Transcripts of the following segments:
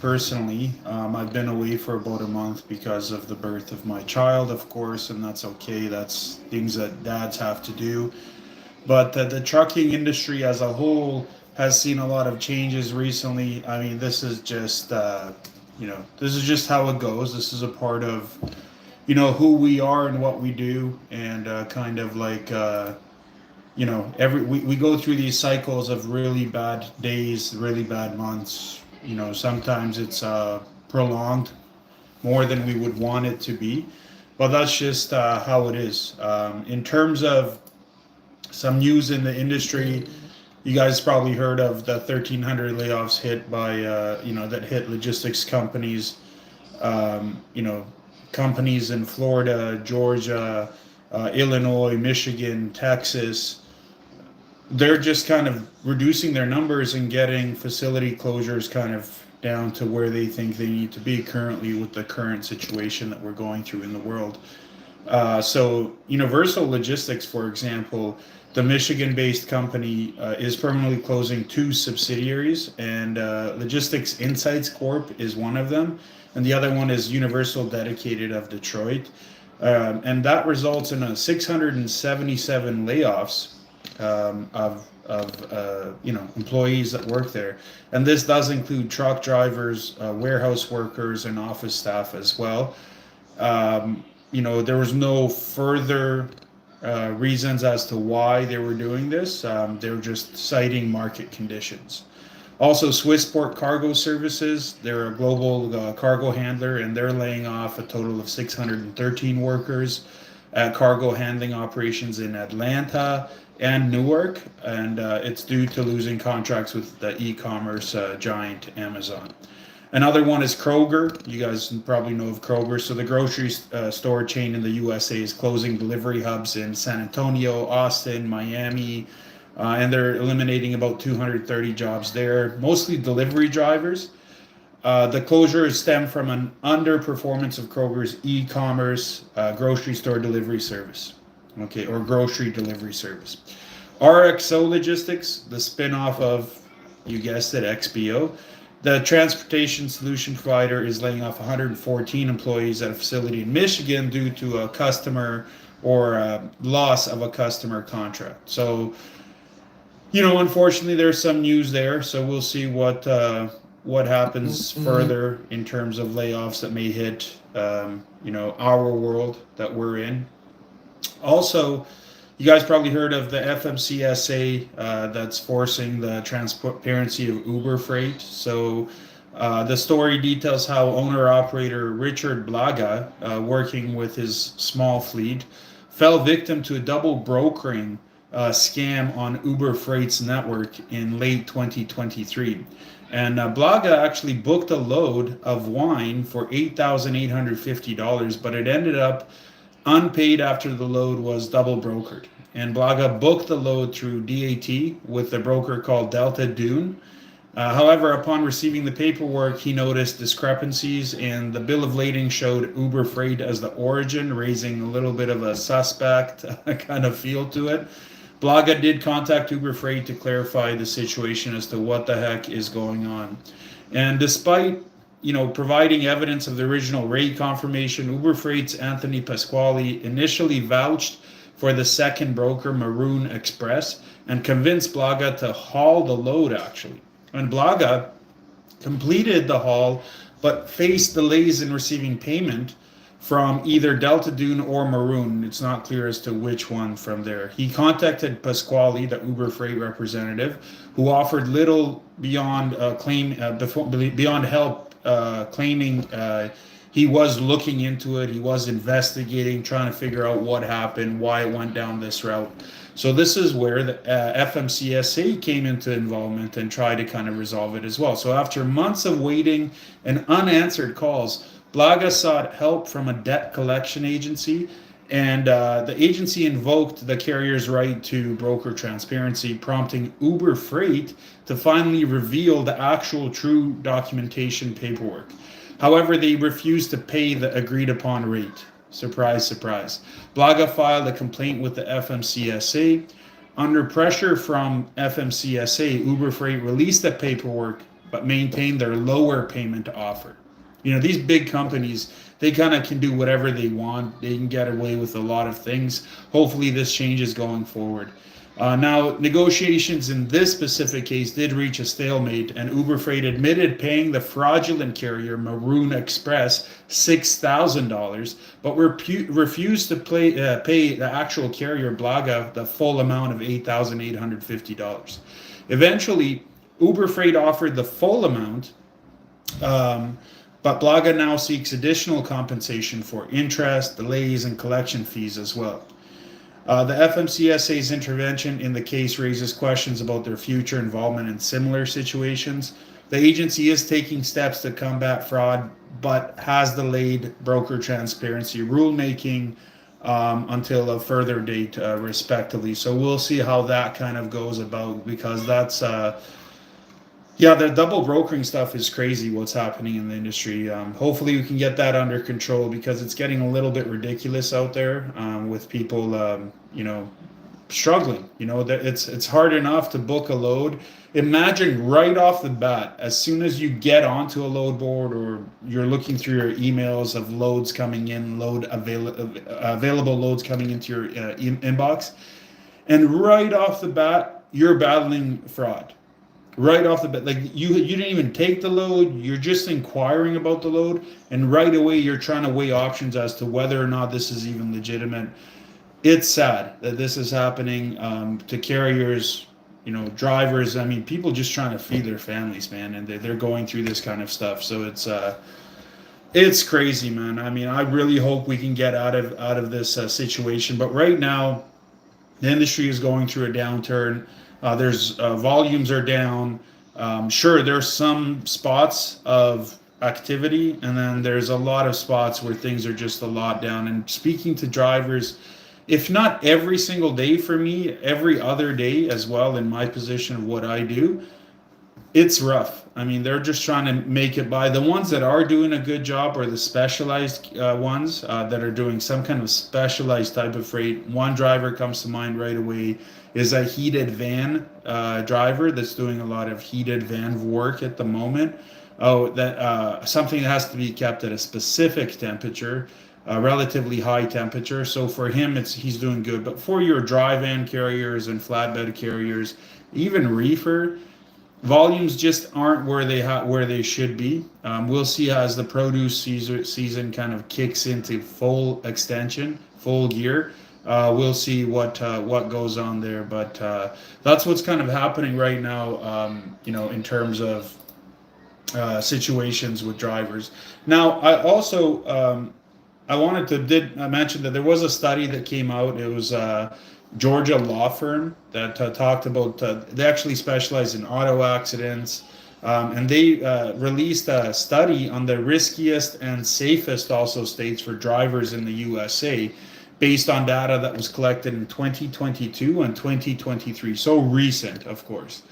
personally. I've been away for about a month because of the birth of my child, of course, and that's okay. That's things that dads have to do. But the trucking industry as a whole has seen a lot of changes recently. I mean, this is just, this is just how it goes. This is a part of, who we are and what we do, and kind of like, we go through these cycles of really bad days, really bad months. Sometimes it's prolonged more than we would want it to be, but that's just how it is. In terms of some news in the industry, you guys probably heard of the 1,300 layoffs hit by, that hit logistics companies. Companies in Florida, Georgia, Illinois, Michigan, Texas. They're just kind of reducing their numbers and getting facility closures kind of down to where they think they need to be currently with the current situation that we're going through in the world. So Universal Logistics, for example, the Michigan-based company is permanently closing 2 subsidiaries, and Logistics Insights Corp is one of them, and the other one is Universal Dedicated of Detroit. And that results in 677 layoffs of employees that work there, and this does include truck drivers, warehouse workers, and office staff as well. There was no further reasons as to why they were doing this. They were just citing market conditions. Also, Swissport Cargo Services, they're a global cargo handler, and they're laying off a total of 613 workers at cargo handling operations in Atlanta and Newark, and it's due to losing contracts with the e-commerce giant Amazon. Another one is Kroger. You guys probably know of Kroger. So the grocery store chain in the USA is closing delivery hubs in San Antonio, Austin, Miami, and they're eliminating about 230 jobs there, mostly delivery drivers. The closure stem from an underperformance of Kroger's e-commerce grocery store delivery service, or grocery delivery service. RXO Logistics, the spinoff of, you guessed it, XPO, the transportation solution provider, is laying off 114 employees at a facility in Michigan due to a customer or loss of a customer contract. So, unfortunately, there's some news there. So we'll see what happens further in terms of layoffs that may hit, our world that we're in. Also, you guys probably heard of the FMCSA that's forcing the transparency of Uber Freight. So the story details how owner-operator Richard Blaga, working with his small fleet, fell victim to a double brokering scam on Uber Freight's network in late 2023. And Blaga actually booked a load of wine for $8,850, but it ended up unpaid after the load was double brokered. And Blaga booked the load through DAT with a broker called Delta Dune. However, upon receiving the paperwork, he noticed discrepancies, and the bill of lading showed Uber Freight as the origin, raising a little bit of a suspect kind of feel to it. Blaga did contact Uber Freight to clarify the situation as to what the heck is going on. And despite providing evidence of the original rate confirmation, Uber Freight's Anthony Pasquale initially vouched for the second broker, Maroon Express, and convinced Blaga to haul the load, actually. And Blaga completed the haul, but faced delays in receiving payment from either Delta Dune or Maroon. It's not clear as to which one from there. He contacted Pasquale, the Uber Freight representative, who offered little beyond beyond help, claiming he was looking into it, he was investigating, trying to figure out what happened, why it went down this route. So this is where the FMCSA came into involvement and tried to kind of resolve it as well. So after months of waiting and unanswered calls, Blaga sought help from a debt collection agency, and the agency invoked the carrier's right to broker transparency, prompting Uber Freight to finally reveal the actual true documentation paperwork. However, they refused to pay the agreed upon rate. Surprise, surprise. Blaga filed a complaint with the FMCSA. Under pressure from FMCSA, Uber Freight released the paperwork but maintain their lower payment offer. You know, these big companies, they kind of can do whatever they want. They can get away with a lot of things. Hopefully this changes going forward. Now, negotiations in this specific case did reach a stalemate, and Uber Freight admitted paying the fraudulent carrier Maroon Express $6,000, but refused to pay the actual carrier Blaga the full amount of $8,850. Eventually, Uber Freight offered the full amount, but Blaga now seeks additional compensation for interest, delays, and collection fees as well. The FMCSA's intervention in the case raises questions about their future involvement in similar situations. The agency is taking steps to combat fraud, but has delayed broker transparency rulemaking until a further date, respectively. So we'll see how that kind of goes about, because that's the double brokering stuff is crazy what's happening in the industry. Hopefully we can get that under control, because it's getting a little bit ridiculous out there, with people, struggling. It's hard enough to book a load. Imagine right off the bat, as soon as you get onto a load board, or you're looking through your emails of loads coming in, available loads coming into your inbox, and right off the bat, you're battling fraud. Right off the bat, like you didn't even take the load, you're just inquiring about the load, and right away you're trying to weigh options as to whether or not this is even legitimate. It's sad that this is happening to carriers, drivers. I mean, people just trying to feed their families, man, and they're going through this kind of stuff. So it's crazy, man. I mean, I really hope we can get out of this situation, but right now the industry is going through a downturn. There's volumes are down. Sure, there's some spots of activity, and then there's a lot of spots where things are just a lot down. And speaking to drivers, if not every single day for me, every other day as well, in my position of what I do, it's rough. I mean, they're just trying to make it by. The ones that are doing a good job are the specialized ones that are doing some kind of specialized type of freight. One driver comes to mind right away is a heated van driver that's doing a lot of heated van work at the moment. Something that has to be kept at a specific temperature, a relatively high temperature. So for him, he's doing good. But for your dry van carriers and flatbed carriers, even reefer, volumes just aren't where they should be. We'll see as the produce season kind of kicks into full gear. We'll see what goes on there, but that's what's kind of happening right now. In terms of situations with drivers. Now, I also I mention that there was a study that came out. It was Georgia law firm that talked about. They actually specialize in auto accidents. And they released a study on the riskiest and safest also states for drivers in the USA, based on data that was collected in 2022 and 2023. So recent, of course.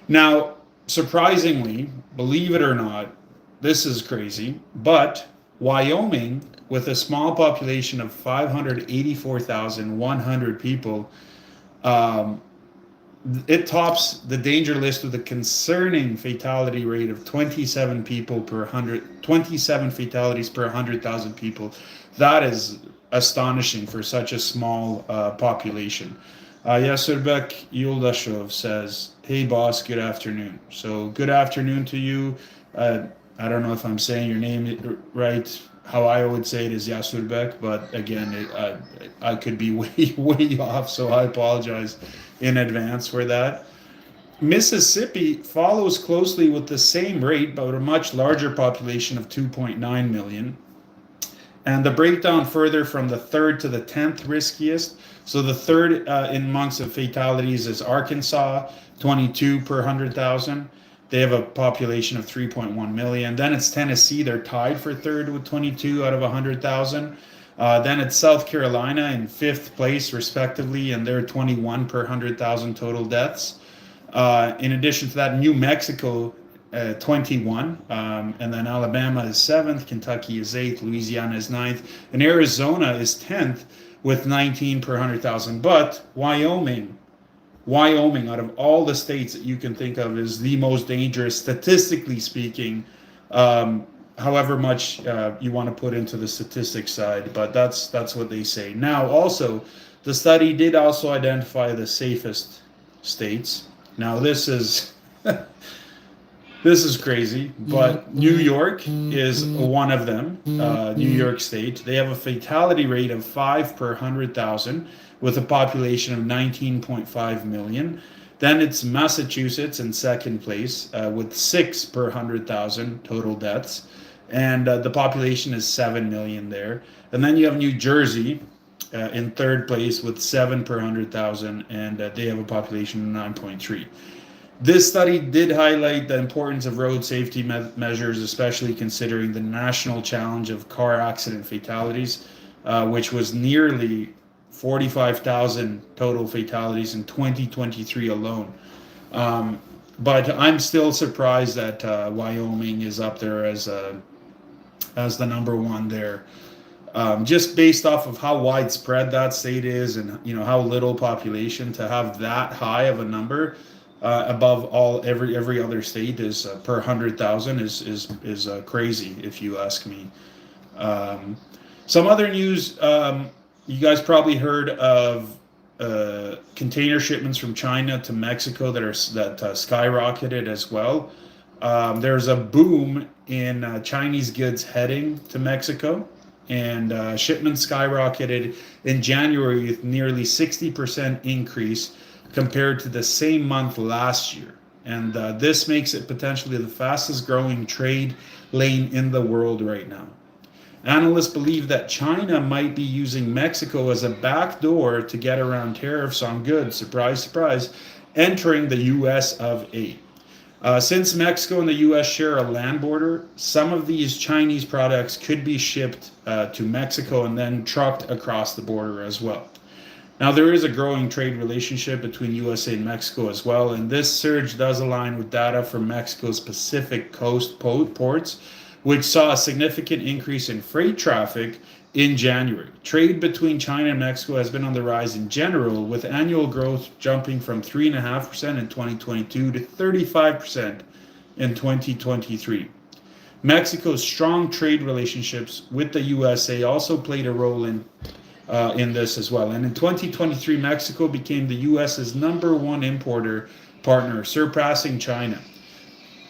Now, surprisingly, believe it or not, this is crazy, but Wyoming, with a small population of 584,100 people, it tops the danger list with a concerning fatality rate of 27 fatalities per 100,000 people. That is astonishing for such a small population. Yasurbek Yuldashov says, "Hey boss, good afternoon." So good afternoon to you. I don't know if I'm saying your name right. How I would say it is Yasurbek, but again, I could be way off, so I apologize in advance for that. Mississippi follows closely with the same rate, but a much larger population of 2.9 million. And the breakdown further from the third to the 10th riskiest. So the third in amongst of fatalities is Arkansas, 22 per 100,000. They have a population of 3.1 million. Then it's Tennessee. They're tied for third with 22 out of 100,000. Then it's South Carolina in fifth place, respectively, and they're 21 per 100,000 total deaths. In addition to that, New Mexico, 21, and then Alabama is 7th, Kentucky is 8th, Louisiana is 9th, and Arizona is 10th with 19 per 100,000. But Wyoming Wyoming, out of all the states that you can think of, is the most dangerous, statistically speaking. However much you want to put into the statistics side, but that's what they say. Now, also, the study did also identify the safest states. Now, this is this is crazy, but New York is one of them. New York State, they have a fatality rate of 5 per 100,000 with a population of 19.5 million. Then it's Massachusetts in second place with 6 per 100,000 total deaths, and the population is 7 million there. And then you have New Jersey in third place with 7 per 100,000, and they have a population of 9.3. This study did highlight the importance of road safety measures, especially considering the national challenge of car accident fatalities, which was nearly 45,000 total fatalities in 2023 alone. But I'm still surprised that Wyoming is up there as the number one there, just based off of how widespread that state is, and how little population. To have that high of a number above every other state is per 100,000 is crazy, if you ask me. Some other news. You guys probably heard of container shipments from China to Mexico that skyrocketed as well. There's a boom in Chinese goods heading to Mexico, and shipments skyrocketed in January with nearly 60% increase compared to the same month last year. And this makes it potentially the fastest growing trade lane in the world right now. Analysts believe that China might be using Mexico as a backdoor to get around tariffs on goods, surprise, surprise, entering the U.S. of A. Since Mexico and the U.S. share a land border, some of these Chinese products could be shipped to Mexico and then trucked across the border as well. Now, there is a growing trade relationship between USA and Mexico as well, and this surge does align with data from Mexico's Pacific Coast ports, which saw a significant increase in freight traffic in January. Trade between China and Mexico has been on the rise in general, with annual growth jumping from 3.5% in 2022 to 35% in 2023. Mexico's strong trade relationships with the USA also played a role in this as well. And in 2023, Mexico became the US's number one importer partner, surpassing China.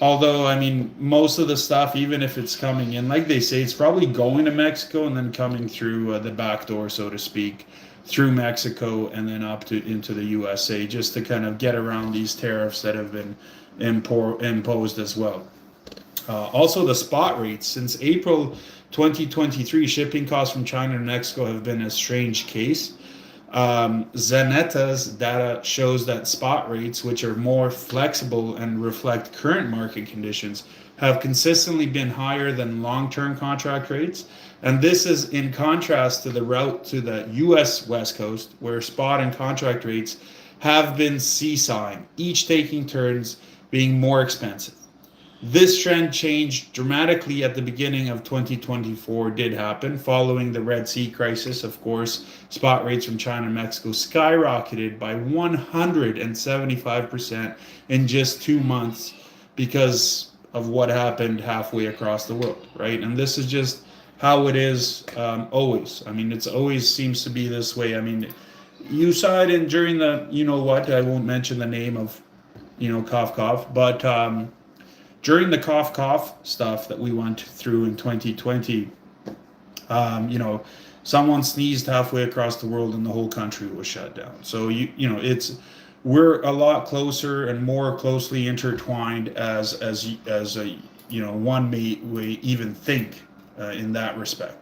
Although, I mean, most of the stuff, even if it's coming in, like they say, it's probably going to Mexico and then coming through the back door, so to speak, through Mexico and then up into the USA, just to kind of get around these tariffs that have been imposed as well. Also, the spot rates. Since April 2023, shipping costs from China and Mexico have been a strange case. Zaneta's data shows that spot rates, which are more flexible and reflect current market conditions, have consistently been higher than long-term contract rates. And this is in contrast to the route to the US West Coast, where spot and contract rates have been seesawing, each taking turns being more expensive. This trend changed dramatically at the beginning of 2024 did happen. Following the Red Sea crisis, of course, spot rates from China and Mexico skyrocketed by 175% in just 2 months because of what happened halfway across the world, right? And this is just how it is always. I mean, it's always seems to be this way. I mean, you saw it during the, I won't mention the name of, cough, cough, but during the cough stuff that we went through in 2020, someone sneezed halfway across the world and the whole country was shut down. So we're a lot closer and more closely intertwined as one may even think in that respect.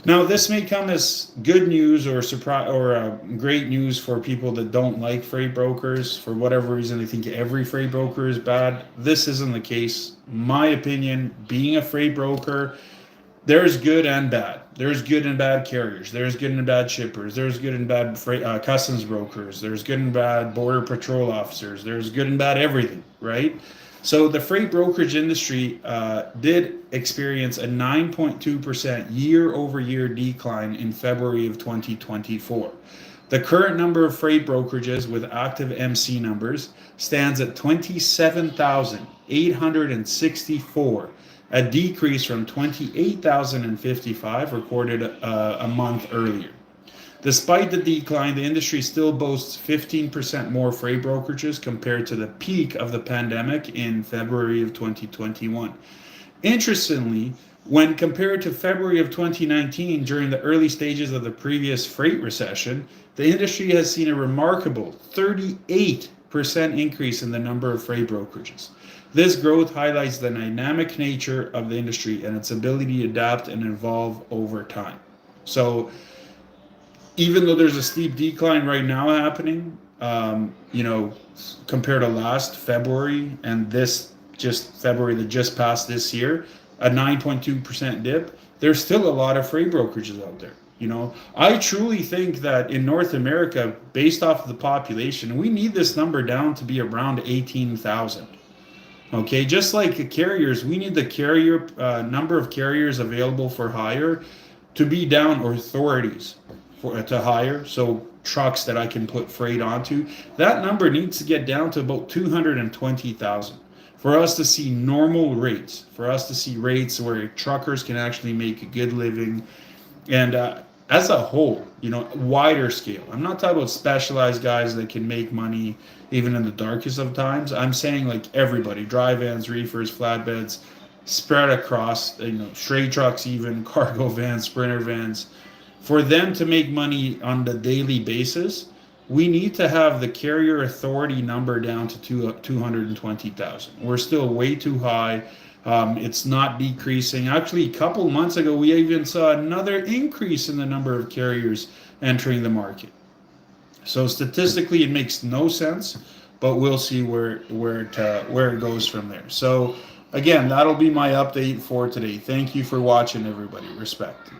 Now, this may come as good news or surprise or great news for people that don't like freight brokers. For whatever reason, they think every freight broker is bad. This isn't the case. My opinion, being a freight broker, there's good and bad. There's good and bad carriers. There's good and bad shippers. There's good and bad customs brokers. There's good and bad border patrol officers. There's good and bad everything, right? So the freight brokerage industry did experience a 9.2% year-over-year decline in February of 2024, The current number of freight brokerages with active MC numbers stands at 27,864, a decrease from 28,055 recorded a month earlier. Despite the decline, the industry still boasts 15% more freight brokerages compared to the peak of the pandemic in February of 2021. Interestingly, when compared to February of 2019, during the early stages of the previous freight recession, the industry has seen a remarkable 38% increase in the number of freight brokerages. This growth highlights the dynamic nature of the industry and its ability to adapt and evolve over time. So, even though there's a steep decline right now happening, compared to last February and this just February that just passed this year, a 9.2% dip, there's still a lot of freight brokerages out there. I truly think that in North America, based off of the population, we need this number down to be around 18,000. Okay, just like the carriers, we need the carrier number of carriers available for hire to be down, or authorities to hire, so trucks that I can put freight onto. That number needs to get down to about 220,000 for us to see normal rates, for us to see rates where truckers can actually make a good living, and as a whole, wider scale. I'm not talking about specialized guys that can make money even in the darkest of times. I'm saying like everybody, dry vans, reefers, flatbeds, spread across, straight trucks, even cargo vans, sprinter vans. For them to make money on the daily basis, we need to have the carrier authority number down to 220,000. We're still way too high. It's not decreasing. Actually, a couple months ago, we even saw another increase in the number of carriers entering the market. So statistically, it makes no sense, but we'll see where it goes from there. So again, that'll be my update for today. Thank you for watching, everybody. Respect.